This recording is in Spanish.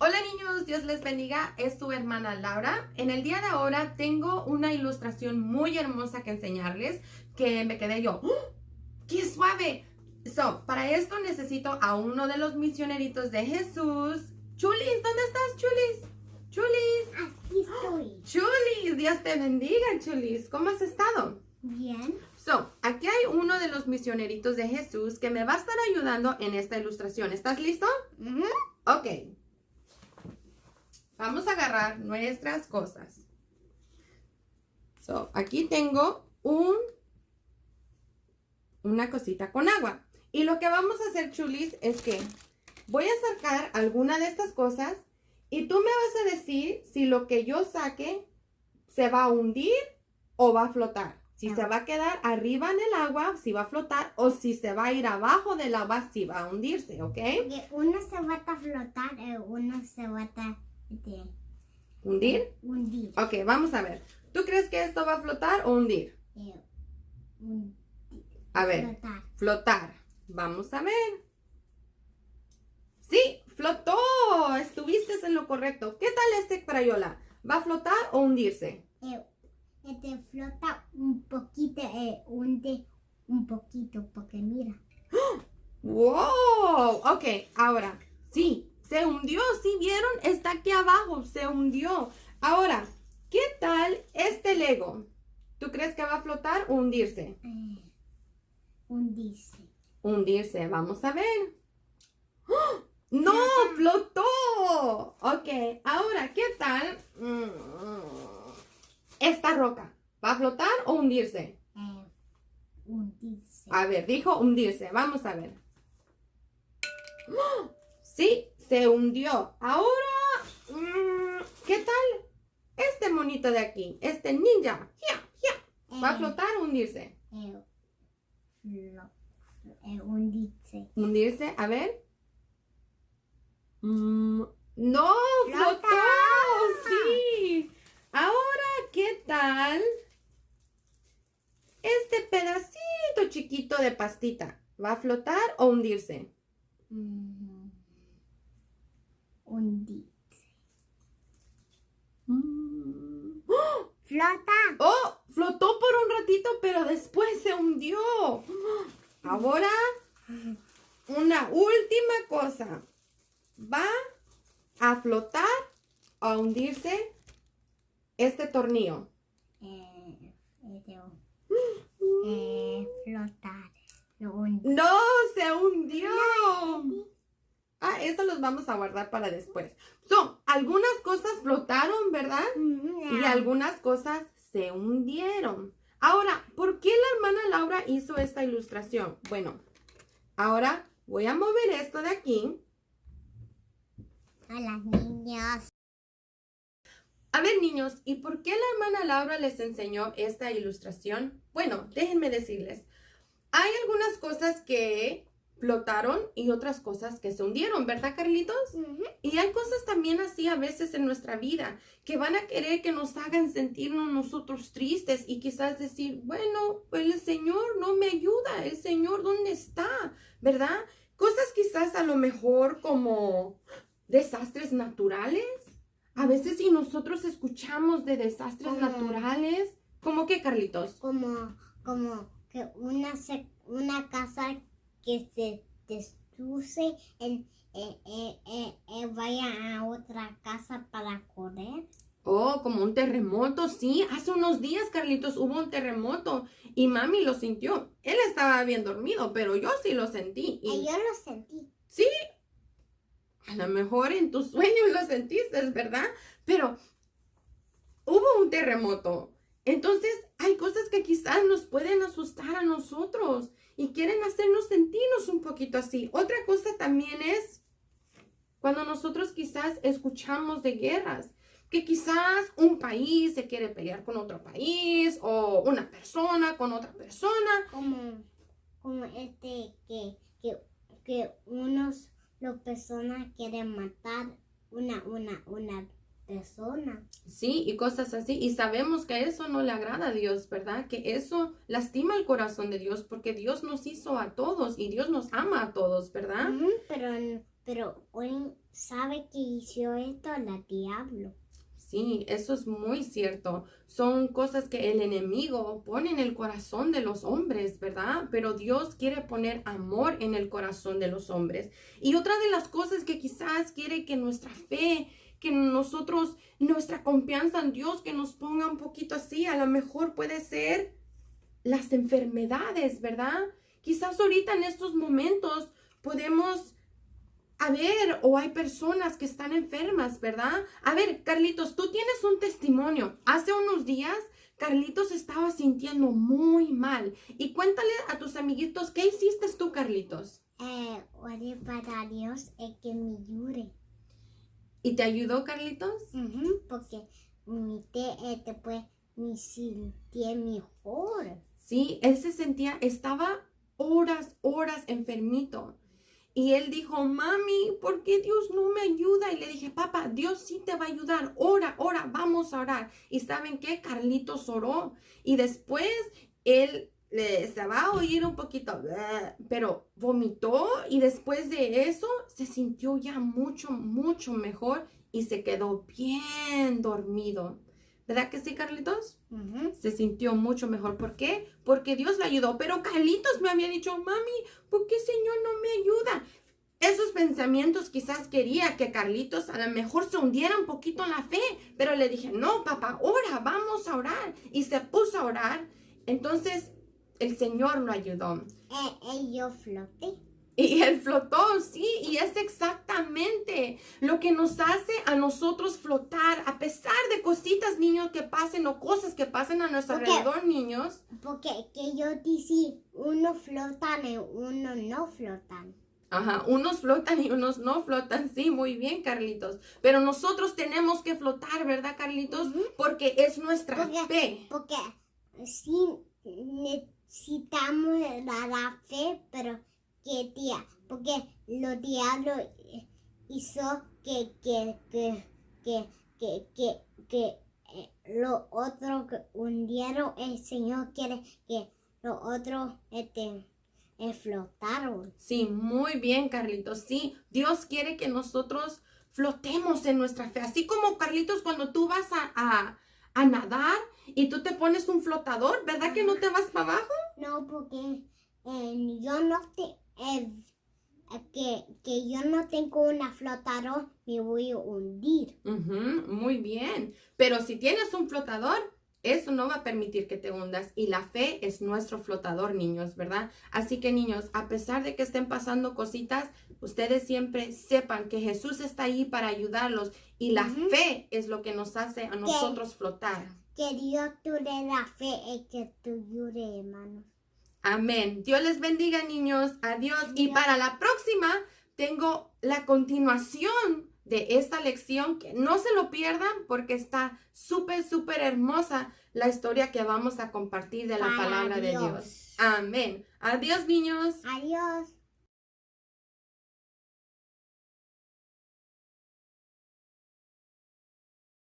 Hola niños, Dios les bendiga, es su hermana Laura. En el día de ahora tengo una ilustración muy hermosa que enseñarles que me quedé yo, ¡oh! ¡Qué suave! Para esto necesito a uno de los misioneritos de Jesús. Chulis, ¿dónde estás, Chulis? Chulis. Aquí estoy. Chulis, Dios te bendiga, Chulis. ¿Cómo has estado? Bien. Aquí hay uno de los misioneritos de Jesús que me va a estar ayudando en esta ilustración. ¿Estás listo? Ok. Vamos a agarrar nuestras cosas. Aquí tengo una cosita con agua. Y lo que vamos a hacer, Chulis, es que voy a sacar alguna de estas cosas y tú me vas a decir si lo que yo saque se va a hundir o va a flotar. Si se va a quedar arriba en el agua, si va a flotar, o si se va a ir abajo del agua, si va a hundirse, ¿ok? Uno se va a flotar, uno se va a ¿Hundir? hundir. Ok, vamos a ver. ¿Tú crees que esto va a flotar o hundir? A ver, flotar. Vamos a ver. Sí, flotó. Estuviste en lo correcto. ¿Qué tal este crayola? ¿Va a flotar o hundirse? Flota un poquito, hunde un poquito, porque mira. ¡Wow! Ok, ahora, sí, se hundió, ¿sí vieron? Está aquí abajo, se hundió. Ahora, ¿qué tal este Lego? ¿Tú crees que va a flotar o hundirse? Hundirse. Hundirse, vamos a ver. ¡Oh! ¡No! ¡Flotó! Ok, ahora, ¿qué tal esta roca? ¿Va a flotar o hundirse? Hundirse. A ver, dijo hundirse. Vamos a ver. ¡Oh! Sí, se hundió. Ahora, ¿qué tal este monito de aquí? Este ninja. ¿Va a flotar o hundirse? Hundirse. ¿Hundirse? A ver. ¡No! ¡Flotó! ¡Sí! Ahora, ¿qué tal este pedacito chiquito de pastita? ¿Va a flotar o hundirse? Hundirse. ¡Oh! Flota. ¡Oh! Flotó por un ratito, pero después se hundió. Ahora, una última cosa. ¿Va a flotar o a hundirse este tornillo? Flotar. ¡No! ¡Se hundió! Eso los vamos a guardar para después. Algunas cosas flotaron, ¿verdad? Y algunas cosas se hundieron. Ahora, ¿por qué la hermana Laura hizo esta ilustración? Bueno, ahora voy a mover esto de aquí. A las niñas. A ver, niños, ¿y por qué la hermana Laura les enseñó esta ilustración? Bueno, déjenme decirles. Hay algunas cosas que flotaron y otras cosas que se hundieron, ¿verdad, Carlitos? Y hay cosas también así a veces en nuestra vida que van a querer que nos hagan sentirnos nosotros tristes y quizás decir, bueno, pues el Señor no me ayuda, el Señor, ¿dónde está? ¿Verdad? Cosas quizás a lo mejor como desastres naturales. A veces si nosotros escuchamos de desastres naturales, ¿cómo qué, Carlitos? Como que una casa que se destruye vaya a otra casa para correr. Oh, como un terremoto, sí. Hace unos días, Carlitos, hubo un terremoto y mami lo sintió. Él estaba bien dormido, pero yo sí lo sentí. Yo lo sentí. Sí, a lo mejor en tus sueños lo sentiste, ¿verdad? Pero hubo un terremoto. Entonces, hay cosas que quizás nos pueden asustar a nosotros y quieren hacernos sentirnos un poquito así. Otra cosa también es cuando nosotros quizás escuchamos de guerras, que quizás un país se quiere pelear con otro país o una persona con otra persona. Como que las personas quieren matar una persona. Sí, y cosas así. Y sabemos que eso no le agrada a Dios, ¿verdad? Que eso lastima el corazón de Dios porque Dios nos hizo a todos y Dios nos ama a todos, ¿verdad? Pero pero hoy sabe que hizo esto la diablo. Sí, eso es muy cierto. Son cosas que el enemigo pone en el corazón de los hombres, ¿verdad? Pero Dios quiere poner amor en el corazón de los hombres. Y otra de las cosas que quizás quiere que nuestra fe, que nosotros, nuestra confianza en Dios, que nos ponga un poquito así, a lo mejor puede ser las enfermedades, ¿verdad? Quizás ahorita en estos momentos podemos o hay personas que están enfermas, ¿verdad? A ver, Carlitos, tú tienes un testimonio. Hace unos días, Carlitos estaba sintiendo muy mal. Y cuéntale a tus amiguitos, ¿qué hiciste tú, Carlitos? Oré para Dios que me ayude. ¿Y te ayudó, Carlitos? Porque pues, me sentí mejor. Sí, él estaba horas enfermito. Y él dijo, mami, ¿por qué Dios no me ayuda? Y le dije, papá, Dios sí te va a ayudar. Ora, vamos a orar. ¿Y saben qué? Carlitos oró. Y después él se va a oír un poquito, pero vomitó. Y después de eso se sintió ya mucho mejor. Y se quedó bien dormido. ¿Verdad que sí, Carlitos? Se sintió mucho mejor. ¿Por qué? Porque Dios le ayudó. Pero Carlitos me había dicho, mami, ¿por qué Señor no me ayuda? Esos pensamientos quizás quería que Carlitos a lo mejor se hundiera un poquito en la fe. Pero le dije, no, papá, ora, vamos a orar. Y se puso a orar. Entonces, el Señor lo ayudó. Yo floté. Y él flotó, sí, y es exactamente lo que nos hace a nosotros flotar, a pesar de cositas, niños, que pasen o cosas que pasen a nuestro alrededor, niños. Porque que yo dije, uno flotan y uno no flotan. Ajá, unos flotan y unos no flotan, sí, muy bien, Carlitos. Pero nosotros tenemos que flotar, ¿verdad, Carlitos? Porque es nuestra fe. Porque sí necesitamos la fe, pero que tía, porque los diablos hizo que lo otro que hundieron, el Señor quiere que los otros flotaron. Sí, muy bien, Carlitos. Sí, Dios quiere que nosotros flotemos en nuestra fe. Así como, Carlitos, cuando tú vas a nadar y tú te pones un flotador, ¿verdad que no te vas para abajo? No, porque yo no que yo no tengo una flotador, me voy a hundir. Muy bien. Pero si tienes un flotador, eso no va a permitir que te hundas. Y la fe es nuestro flotador, niños, ¿verdad? Así que, niños, a pesar de que estén pasando cositas, ustedes siempre sepan que Jesús está ahí para ayudarlos. Y la fe es lo que nos hace a nosotros flotar. Que Dios te dé la fe y que te ayude, hermanos. Amén. Dios les bendiga, niños. Adiós. Y para la próxima tengo la continuación de esta lección, que no se lo pierdan porque está súper hermosa la historia que vamos a compartir de la palabra de Dios. Amén. Adiós, niños. Adiós.